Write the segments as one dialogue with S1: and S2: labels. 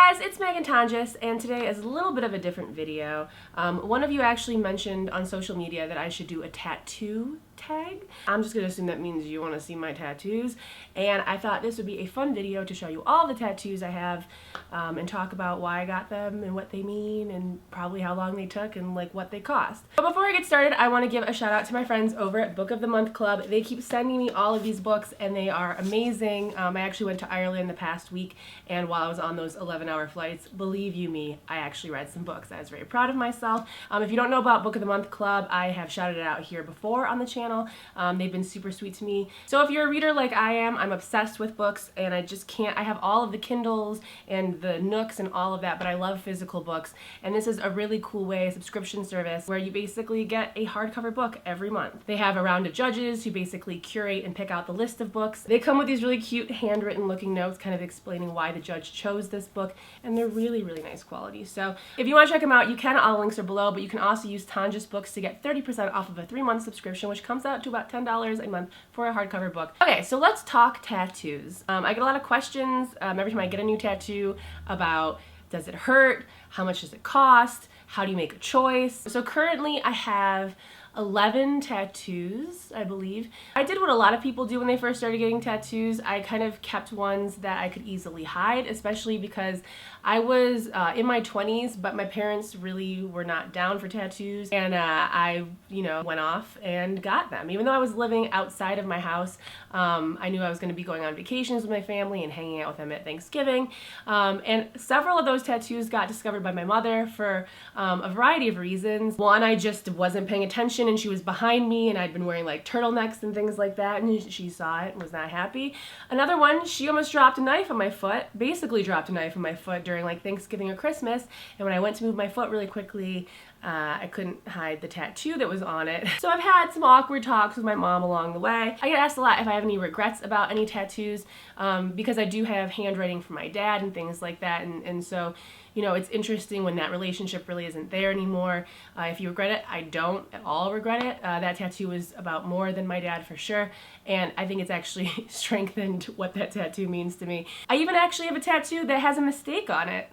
S1: guys, it's Meghan Tonjes, and today is a little bit of a different video. One of you actually mentioned on social media that I should do a tattoo tag. I'm just gonna assume that means you want to see my tattoos, and I thought this would be a fun video to show you all the tattoos I have and talk about why I got them and what they mean and probably how long they took and like what they cost. But before I get started, I want to give a shout out to my friends over at Book of the Month Club. They keep sending me all of these books and they are amazing. I actually went to Ireland the past week, and while I was on those 11-hour flights, believe you me, I actually read some books. I was very proud of myself. If you don't know about Book of the Month Club, I have shouted it out here before on the channel. They've been super sweet to me. So if you're a reader like I am, I'm obsessed with books and I just can't, I have all of the Kindles and the Nooks and all of that, but I love physical books. And this is a really cool way, a subscription service where you basically get a hardcover book every month. They have a round of judges who basically curate and pick out the list of books. They come with these really cute handwritten looking notes kind of explaining why the judge chose this book, and they're really, really nice quality. So if you want to check them out, you can. All the links are below, but you can also use Tonjes Books to get 30% off of a 3-month subscription, which comes out to about $10 a month for a hardcover book. Okay, so let's talk tattoos. I get a lot of questions every time I get a new tattoo about, does it hurt? How much does it cost? How do you make a choice? So currently I have 11 tattoos, I believe. I did what a lot of people do when they first started getting tattoos. I kind of kept ones that I could easily hide, especially because I was in my 20s, but my parents really were not down for tattoos, and I, went off and got them. Even though I was living outside of my house, I knew I was going to be going on vacations with my family and hanging out with them at Thanksgiving, and several of those tattoos got discovered by my mother for a variety of reasons. One, I just wasn't paying attention and she was behind me and I'd been wearing like turtlenecks and things like that, and she saw it and was not happy. Another one, she almost dropped a knife on my foot, basically dropped a knife on my foot during like Thanksgiving or Christmas, and when I went to move my foot really quickly, I couldn't hide the tattoo that was on it. So I've had some awkward talks with my mom along the way. I get asked a lot if I have any regrets about any tattoos, because I do have handwriting from my dad and things like that, and so it's interesting when that relationship really isn't there anymore. If you regret it, I don't at all regret it. That tattoo was about more than my dad for sure, and I think it's actually strengthened what that tattoo means to me. I even actually have a tattoo that has a mistake on it,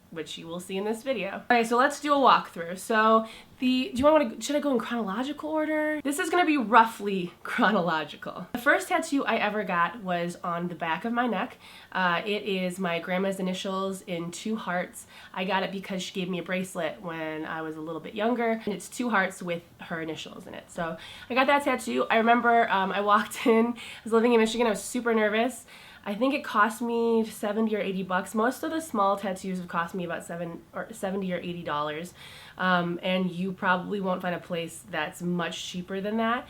S1: which you will see in this video. Okay, so let's do a walkthrough. So should I go in chronological order? This is gonna be roughly chronological. The first tattoo I ever got was on the back of my neck. It is my grandma's initials in 2 hearts. I got it because she gave me a bracelet when I was a little bit younger, and it's 2 hearts with her initials in it. So I got that tattoo. I remember I walked in, I was living in Michigan, I was super nervous. I think it cost me $70 or $80. Most of the small tattoos have cost me about $70 or $80. And you probably won't find a place that's much cheaper than that.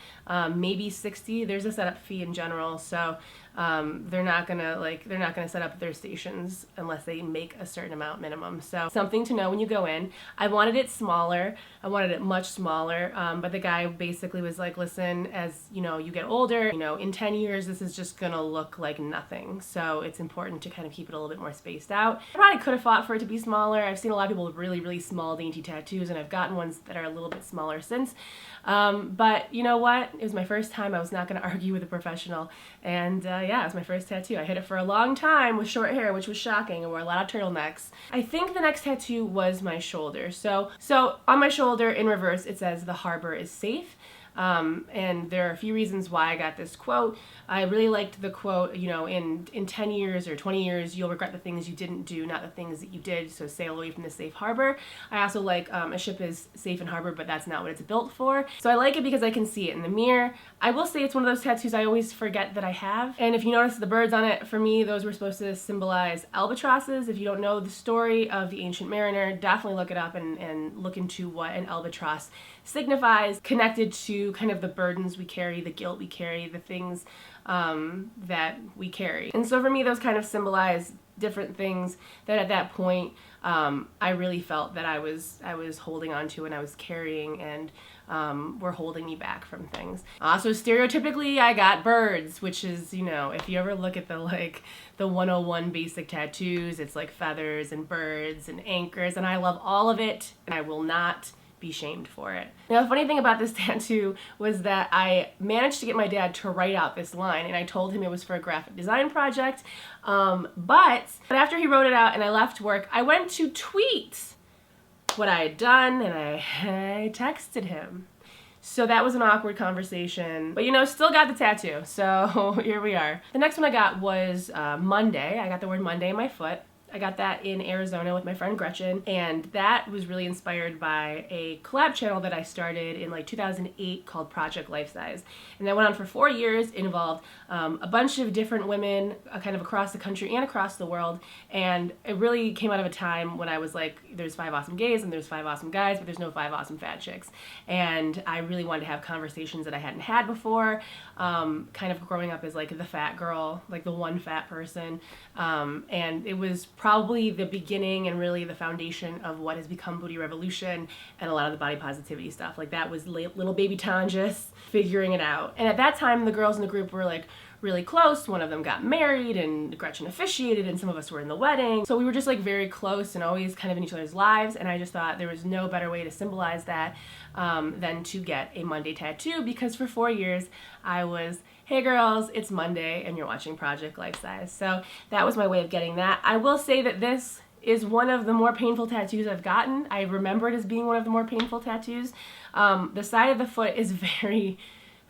S1: Maybe $60. There's a setup fee in general, so they're not gonna set up their stations unless they make a certain amount minimum. So something to know when you go in. I wanted it smaller. I wanted it much smaller, but the guy basically was like, listen, as you get older, in 10 years this is just gonna look like nothing. So it's important to kind of keep it a little bit more spaced out. I probably could have fought for it to be smaller. I've seen a lot of people with really, really small dainty tattoos, and I've gotten ones that are a little bit smaller since. But you know what? It was my first time. I was not going to argue with a professional, and yeah, it was my first tattoo. I hid it for a long time with short hair, which was shocking. I wore a lot of turtlenecks. I think the next tattoo was my shoulder. So on my shoulder in reverse it says, "The harbor is safe." And there are a few reasons why I got this quote. I really liked the quote, in 10 years or 20 years, you'll regret the things you didn't do, not the things that you did, so sail away from the safe harbor. I also like a ship is safe in harbor, but that's not what it's built for. So I like it because I can see it in the mirror. I will say it's one of those tattoos I always forget that I have. And if you notice the birds on it, for me, those were supposed to symbolize albatrosses. If you don't know the story of the ancient mariner, definitely look it up and look into what an albatross signifies, connected to kind of the burdens we carry, the guilt we carry, the things that we carry. And so for me, those kind of symbolize different things that at that point I really felt that I was holding on to and I was carrying, and were holding me back from things. So stereotypically I got birds, which is, if you ever look at the 101 basic tattoos, it's like feathers and birds and anchors, and I love all of it, and I will not be shamed for it. Now, the funny thing about this tattoo was that I managed to get my dad to write out this line, and I told him it was for a graphic design project, but after he wrote it out and I left work, I went to tweet what I had done, and I texted him. So that was an awkward conversation, but you know, still got the tattoo, so here we are. The next one I got was Monday. I got the word Monday in my foot. I got that in Arizona with my friend Gretchen, and that was really inspired by a collab channel that I started in like 2008 called Project Life Size. And that went on for 4 years. It involved a bunch of different women kind of across the country and across the world, and it really came out of a time when I was like, there's 5 awesome gays and there's 5 awesome guys, but there's no 5 awesome fat chicks. And I really wanted to have conversations that I hadn't had before, kind of growing up as like the fat girl, like the one fat person, and it was probably the beginning and really the foundation of what has become Booty Revolution and a lot of the body positivity stuff. Like that was little baby Tonjes figuring it out. And at that time, the girls in the group were like really close. One of them got married and Gretchen officiated, and some of us were in the wedding. So we were just like very close and always kind of in each other's lives. And I just thought there was no better way to symbolize that than to get a Monday tattoo, because for 4 years I was, hey girls, it's Monday and you're watching Project Life Size. So that was my way of getting that. I will say that this is one of the more painful tattoos I've gotten. I remember it as being one of the more painful tattoos. The side of the foot is very,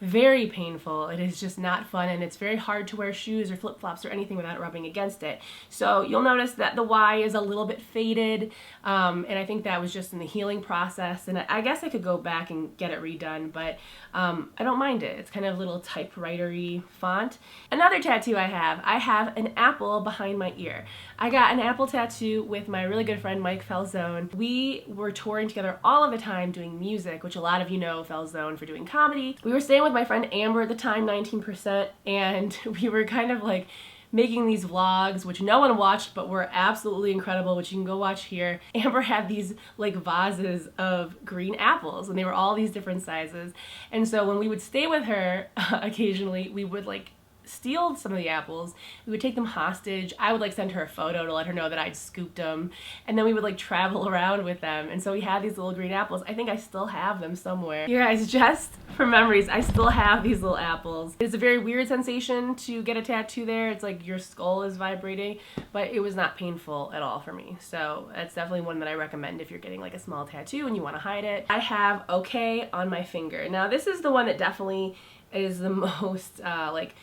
S1: very painful. It is just not fun, and it's very hard to wear shoes or flip-flops or anything without rubbing against it. So you'll notice that the Y is a little bit faded, and I think that was just in the healing process, and I guess I could go back and get it redone, but I don't mind it. It's kind of a little typewriter-y font. Another tattoo I have an apple behind my ear. I got an apple tattoo with my really good friend Mike Falzone. We were touring together all of the time doing music, which a lot of you know Falzone for doing comedy. We were staying with my friend Amber at the time, 19%, and we were kind of like making these vlogs, which no one watched but were absolutely incredible, which you can go watch here. Amber had these like vases of green apples, and they were all these different sizes. And so when we would stay with her, occasionally we would like steal some of the apples. We would take them hostage. I would like send her a photo to let her know that I'd scooped them, and then we would like travel around with them. And so we had these little green apples. I think I still have them somewhere. You guys, just for memories, I still have these little apples. It's a very weird sensation to get a tattoo there. It's like your skull is vibrating, but it was not painful at all for me. So that's definitely one that I recommend if you're getting like a small tattoo and you want to hide it. I have okay on my finger. Now this is the one that definitely is the most like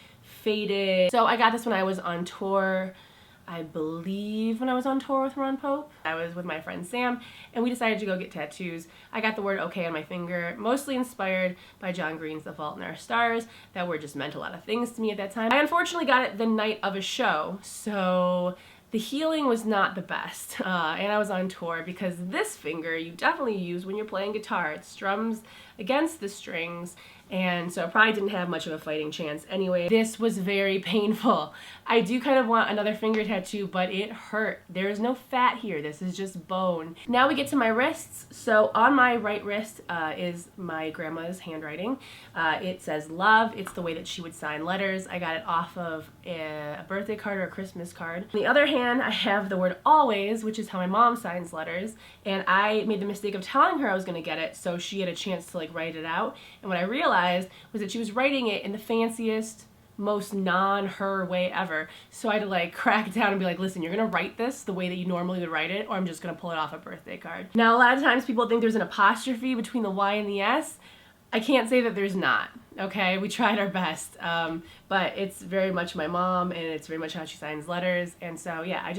S1: faded. So I got this when I was on tour, I believe when I was on tour with Ron Pope. I was with my friend Sam, and we decided to go get tattoos. I got the word okay on my finger, mostly inspired by John Green's The Fault in Our Stars. That word just meant a lot of things to me at that time. I unfortunately got it the night of a show, so the healing was not the best, and I was on tour, because this finger you definitely use when you're playing guitar. It strums against the strings, and so I probably didn't have much of a fighting chance anyway. This was very painful. I do kind of want another finger tattoo, but it hurt. There is no fat here. This is just bone. Now we get to my wrists. So on my right wrist is my grandma's handwriting. It says love. It's the way that she would sign letters. I got it off of a birthday card or a Christmas card. On the other hand, I have the word always, which is how my mom signs letters, and I made the mistake of telling her I was going to get it, so she had a chance to like write it out. And what I realized was that she was writing it in the fanciest, most non-her way ever. So I had to like crack down and be like, listen, you're gonna write this the way that you normally would write it, or I'm just gonna pull it off a birthday card. Now a lot of times people think there's an apostrophe between the Y and the S. I can't say that there's not, okay? We tried our best, but it's very much my mom, and it's very much how she signs letters. And so yeah,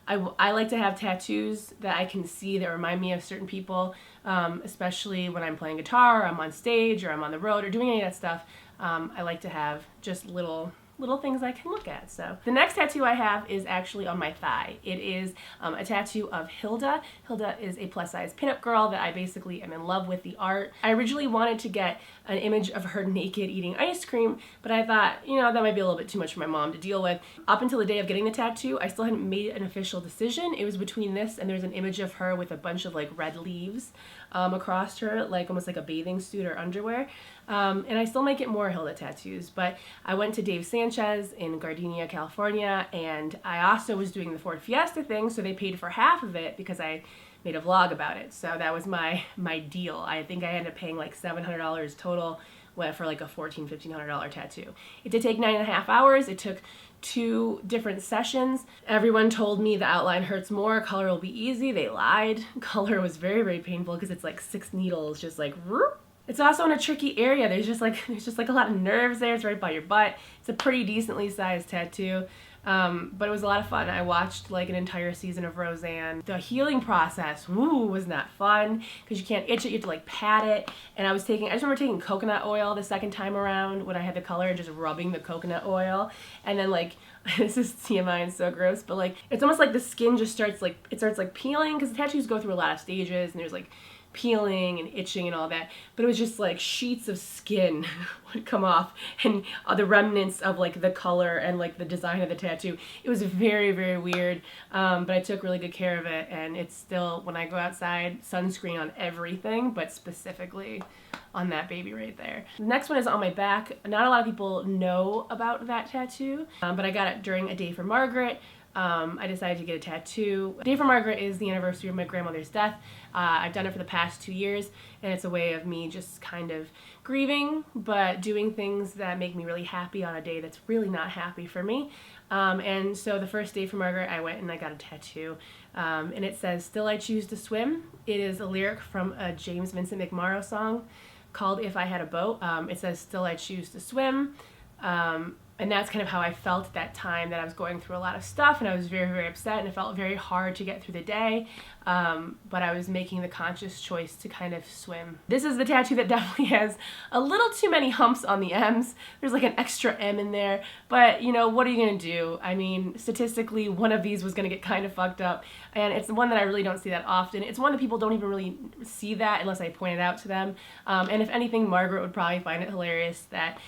S1: I like to have tattoos that I can see that remind me of certain people, especially when I'm playing guitar, or I'm on stage, or I'm on the road, or doing any of that stuff. I like to have just little things I can look at. So the next tattoo I have is actually on my thigh. It is a tattoo of Hilda. Hilda is a plus-size pinup girl that I basically am in love with the art. I originally wanted to get an image of her naked eating ice cream, but I thought, you know, that might be a little bit too much for my mom to deal with. Up until the day of getting the tattoo, I still hadn't made an official decision. It was between this and there's an image of her with a bunch of like red leaves across her, like almost like a bathing suit or underwear. And I still might get more Hilda tattoos, but I went to Dave Sanders Sanchez in Gardenia, California, and I also was doing the Ford Fiesta thing, so they paid for half of it because I made a vlog about it. So that was my deal. I think I ended up paying like $700 total for like a $1,400, $1,500 tattoo. It did take 9.5 hours. It took 2 different sessions. Everyone told me the outline hurts more, color will be easy. They lied. Color was very, very painful because it's like 6 needles just like whoop. It's also in a tricky area. There's just like a lot of nerves there. It's right by your butt. It's a pretty decently sized tattoo. But it was a lot of fun. I watched like an entire season of Roseanne. The healing process, was not fun because you can't itch it, you have to like pat it. And I just remember taking coconut oil the second time around when I had the color and just rubbing the coconut oil. And then like, this is TMI and so gross, but like, it's almost like the skin just starts peeling because the tattoos go through a lot of stages and there's like peeling and itching and all that, but it was just like sheets of skin would come off and the remnants of like the color and like the design of the tattoo. It was very, very weird, but I took really good care of it, and it's still, when I go outside, sunscreen on everything, but specifically on that baby right there. The next one is on my back. Not a lot of people know about that tattoo, but I got it during A Day for Margaret. I decided to get a tattoo. A Day for Margaret is the anniversary of my grandmother's death. I've done it for the past 2 years, and it's a way of me just kind of grieving, but doing things that make me really happy on a day that's really not happy for me. And so the first Day for Margaret, I went and I got a tattoo, and it says, "Still I Choose to Swim." It is a lyric from a James Vincent McMorrow song called If I Had a Boat. It says, "Still I choose to swim." And that's kind of how I felt at that time, that I was going through a lot of stuff and I was very, very upset and it felt very hard to get through the day. But I was making the conscious choice to kind of swim. This is the tattoo that definitely has a little too many humps on the M's. There's like an extra M in there, but you know, what are you gonna do? I mean, statistically, one of these was gonna get kind of fucked up, and it's one that I really don't see that often. It's one that people don't even really see that unless I point it out to them. And if anything, Margaret would probably find it hilarious that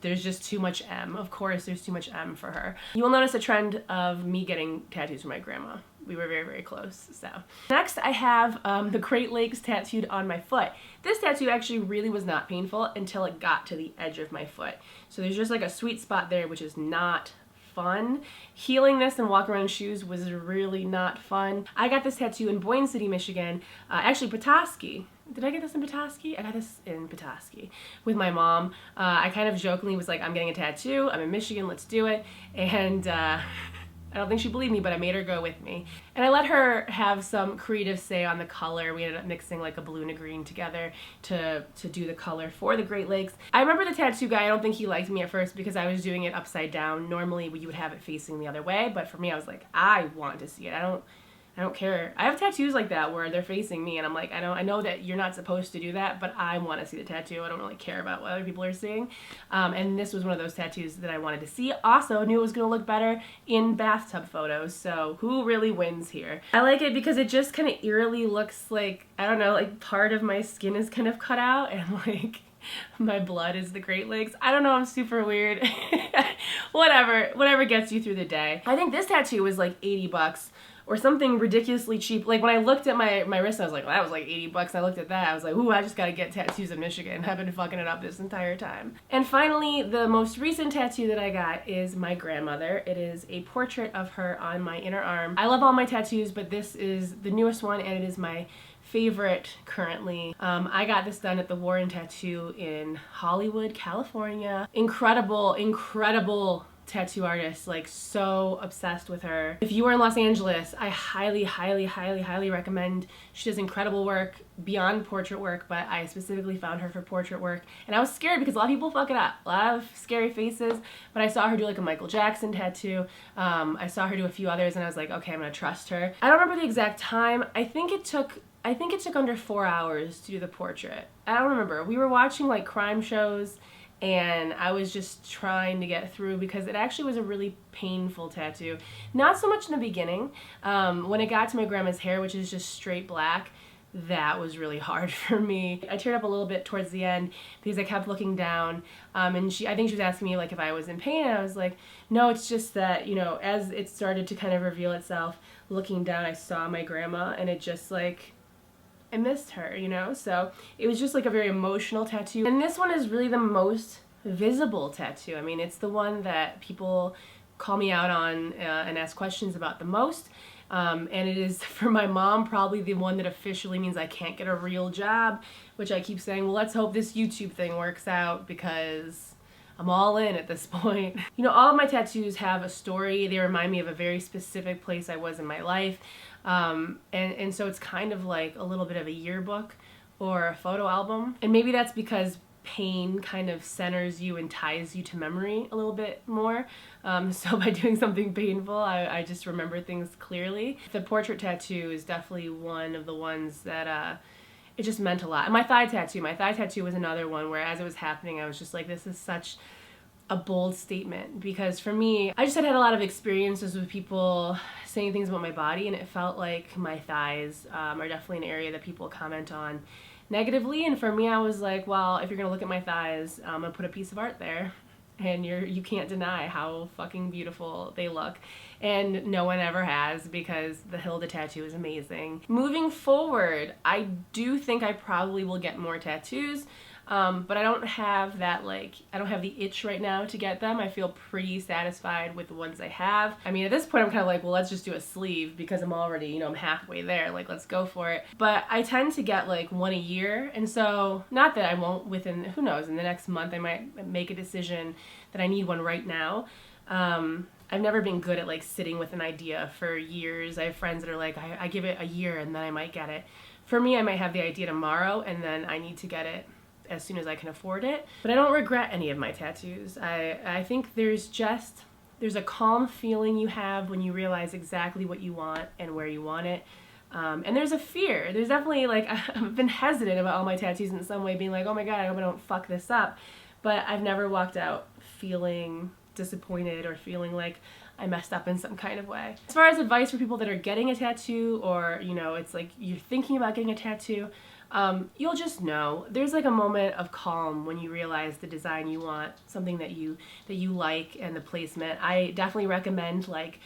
S1: there's just too much M. Of course, there's too much M for her. You will notice a trend of me getting tattoos from my grandma. We were very, very close. So next I have the Great Lakes tattooed on my foot. This tattoo actually really was not painful until it got to the edge of my foot. So there's just like a sweet spot there, which is not fun. Healing this and walking around in shoes was really not fun. I got this tattoo in Boyne City, Michigan. Actually, Petoskey. Did I get this in Petoskey? I got this in Petoskey with my mom. I kind of jokingly was like, I'm getting a tattoo. I'm in Michigan. Let's do it. And I don't think she believed me, but I made her go with me. And I let her have some creative say on the color. We ended up mixing like a blue and a green together to do the color for the Great Lakes. I remember the tattoo guy, I don't think he liked me at first because I was doing it upside down. Normally you would have it facing the other way, but for me I was like, I want to see it. I don't care. I have tattoos like that where they're facing me and I'm like, I know that you're not supposed to do that, but I want to see the tattoo. I don't really care about what other people are seeing. And this was one of those tattoos that I wanted to see. Also, knew it was going to look better in bathtub photos, so who really wins here? I like it because it just kind of eerily looks like, I don't know, like part of my skin is kind of cut out and like my blood is the Great Lakes. I don't know, I'm super weird. Whatever gets you through the day. I think this tattoo was like 80 bucks. Or something ridiculously cheap. Like when I looked at my wrist, I was like, well, that was like 80 bucks. I looked at that, I was like, ooh, I just gotta get tattoos in Michigan. I've been fucking it up this entire time. And finally, the most recent tattoo that I got is my grandmother. It is a portrait of her on my inner arm. I love all my tattoos, but this is the newest one and it is my favorite currently. I got this done at the Warren Tattoo in Hollywood, California. Incredible tattoo artist, like so obsessed with her. If you are in Los Angeles, I highly recommend. She does incredible work beyond portrait work, but I specifically found her for portrait work. And I was scared because a lot of people fuck it up. A lot of scary faces, but I saw her do like a Michael Jackson tattoo. I saw her do a few others and I was like, okay, I'm gonna trust her. I don't remember the exact time. I think it took under 4 hours to do the portrait. I don't remember. We were watching like crime shows and I was just trying to get through because it actually was a really painful tattoo. Not so much in the beginning. When it got to my grandma's hair, which is just straight black, that was really hard for me. I teared up a little bit towards the end because I kept looking down, and I think she was asking me like if I was in pain, and I was like, no, it's just that, you know, as it started to kind of reveal itself, looking down, I saw my grandma, and it just like, I missed her, you know? So it was just like a very emotional tattoo. And this one is really the most visible tattoo. I mean, it's the one that people call me out on and ask questions about the most. And it is, for my mom, probably the one that officially means I can't get a real job, which I keep saying, well, let's hope this YouTube thing works out, because I'm all in at this point. You know, all of my tattoos have a story. They remind me of a very specific place I was in my life. And so it's kind of like a little bit of a yearbook or a photo album. And maybe that's because pain kind of centers you and ties you to memory a little bit more. So by doing something painful, I just remember things clearly. The portrait tattoo is definitely one of the ones that it just meant a lot. And my thigh tattoo was another one where, as it was happening, I was just like, this is such a bold statement, because for me, I just had a lot of experiences with people saying things about my body, and it felt like my thighs are definitely an area that people comment on negatively. And for me, I was like, well, if you're gonna look at my thighs, I'm gonna put a piece of art there, and you can't deny how fucking beautiful they look. And no one ever has, because the Hilda tattoo is amazing. Moving forward, I do think I probably will get more tattoos, but I don't have that, I don't have the itch right now to get them. I feel pretty satisfied with the ones I have. I mean, at this point, I'm kind of like, well, let's just do a sleeve, because I'm already, you know, I'm halfway there. Like, let's go for it. But I tend to get like one a year. And so, not that I won't within, who knows, in the next month, I might make a decision that I need one right now. I've never been good at like sitting with an idea for years. I have friends that are like, I give it a year and then I might get it. For me, I might have the idea tomorrow and then I need to get it as soon as I can afford it. But I don't regret any of my tattoos. I think there's a calm feeling you have when you realize exactly what you want and where you want it. And there's a fear. There's definitely, like, I've been hesitant about all my tattoos in some way, being like, oh my God, I hope I don't fuck this up. But I've never walked out feeling disappointed or feeling like I messed up in some kind of way. As far as advice for people that are getting a tattoo, or, you know, it's like you're thinking about getting a tattoo, you'll just know. There's like a moment of calm when you realize the design you want, something that you like, and the placement. I definitely recommend like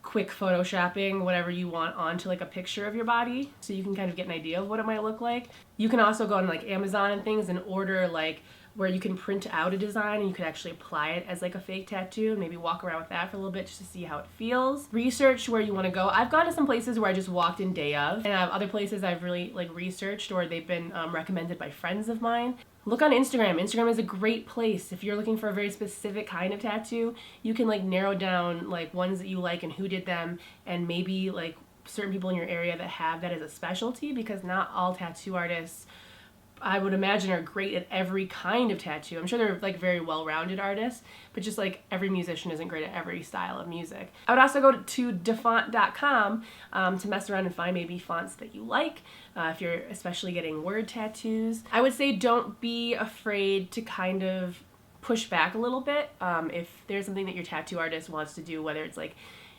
S1: quick photoshopping whatever you want onto like a picture of your body, so you can kind of get an idea of what it might look like. You can also go on like Amazon and things and order like where you can print out a design and you can actually apply it as like a fake tattoo and maybe walk around with that for a little bit just to see how it feels. Research where you want to go. I've gone to some places where I just walked in day of, and I have other places I've really like researched or they've been recommended by friends of mine. Look on Instagram. Instagram is a great place. If you're looking for a very specific kind of tattoo, you can like narrow down like ones that you like and who did them, and maybe like certain people in your area that have that as a specialty, because not all tattoo artists, I would imagine, are great at every kind of tattoo. I'm sure they're like very well-rounded artists, but just like every musician isn't great at every style of music. I would also go to defont.com to mess around and find maybe fonts that you like, if you're especially getting word tattoos. I would say don't be afraid to kind of push back a little bit. If there's something that your tattoo artist wants to do, whether it's like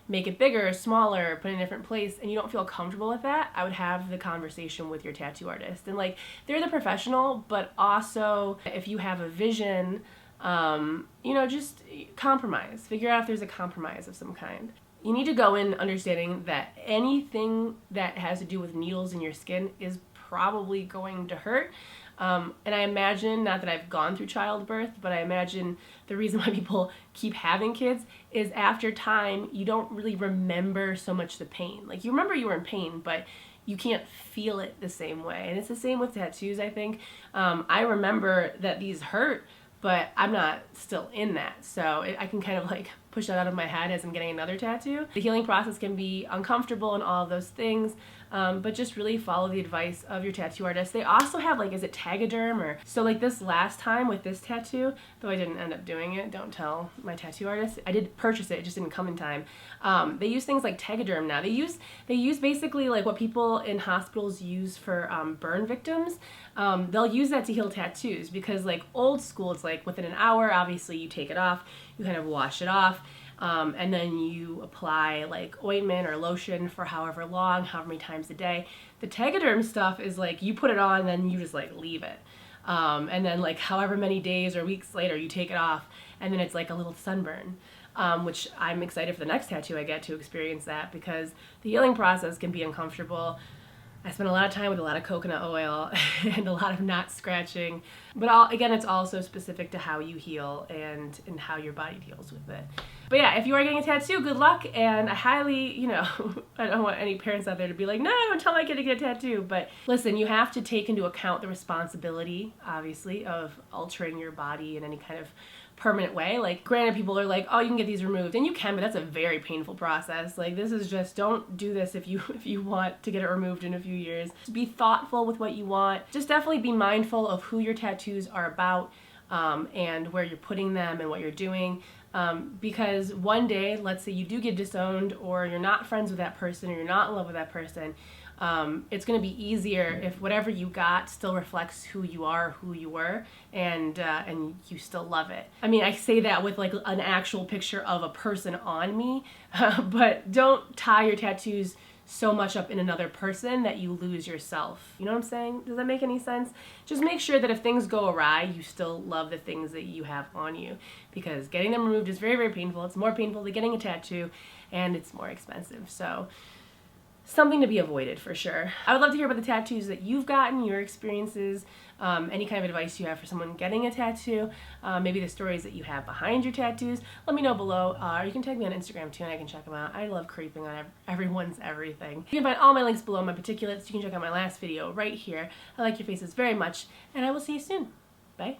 S1: make it bigger, smaller, put it in a different place, and you don't feel comfortable with that, I would have the conversation with your tattoo artist. And like, they're the professional, but also if you have a vision, you know, just compromise. Figure out if there's a compromise of some kind. You need to go in understanding that anything that has to do with needles in your skin is probably going to hurt. And I imagine, not that I've gone through childbirth, but I imagine the reason why people keep having kids is after time, you don't really remember so much the pain. Like, you remember you were in pain, but you can't feel it the same way. And it's the same with tattoos, I think. I remember that these hurt, but I'm not still in that. So I can kind of like push that out of my head as I'm getting another tattoo. The healing process can be uncomfortable and all of those things, but just really follow the advice of your tattoo artist. They also have like, is it Tegaderm or, so like this last time with this tattoo, though I didn't end up doing it, don't tell my tattoo artist. I did purchase it, it just didn't come in time. They use things like Tegaderm now. They use basically like what people in hospitals use for burn victims. They'll use that to heal tattoos, because like old school, it's like within an hour, obviously you take it off, you kind of wash it off, and then you apply like ointment or lotion for however long, however many times a day. The Tegaderm stuff is like, you put it on, then you just like leave it. And then like however many days or weeks later, you take it off, and then it's like a little sunburn. Which I'm excited for the next tattoo I get to experience that, because the healing process can be uncomfortable. I spent a lot of time with a lot of coconut oil and a lot of not scratching. But again, it's also specific to how you heal and how your body deals with it. But yeah, if you are getting a tattoo, good luck. And I highly, you know, I don't want any parents out there to be like, no, don't tell my kid to get a tattoo. But listen, you have to take into account the responsibility, obviously, of altering your body in any kind of permanent way. Like, granted, people are like, oh, you can get these removed, and you can, but that's a very painful process. Like, this is just, don't do this if you want to get it removed in a few years. Just be thoughtful with what you want. Just definitely be mindful of who your tattoos are about, and where you're putting them and what you're doing. Because one day, let's say you do get disowned, or you're not friends with that person, or you're not in love with that person, it's going to be easier if whatever you got still reflects who you are, who you were, and you still love it. I mean, I say that with like an actual picture of a person on me, but don't tie your tattoos so much up in another person that you lose yourself. You know what I'm saying? Does that make any sense? Just make sure that if things go awry, you still love the things that you have on you, because getting them removed is very, very painful. It's more painful than getting a tattoo, and it's more expensive. So something to be avoided for sure. I would love to hear about the tattoos that you've gotten, your experiences, any kind of advice you have for someone getting a tattoo, maybe the stories that you have behind your tattoos. Let me know below, or you can tag me on Instagram too and I can check them out. I love creeping on everyone's everything. You can find all my links below in my particulates. You can check out my last video right here. I like your faces very much, and I will see you soon. Bye.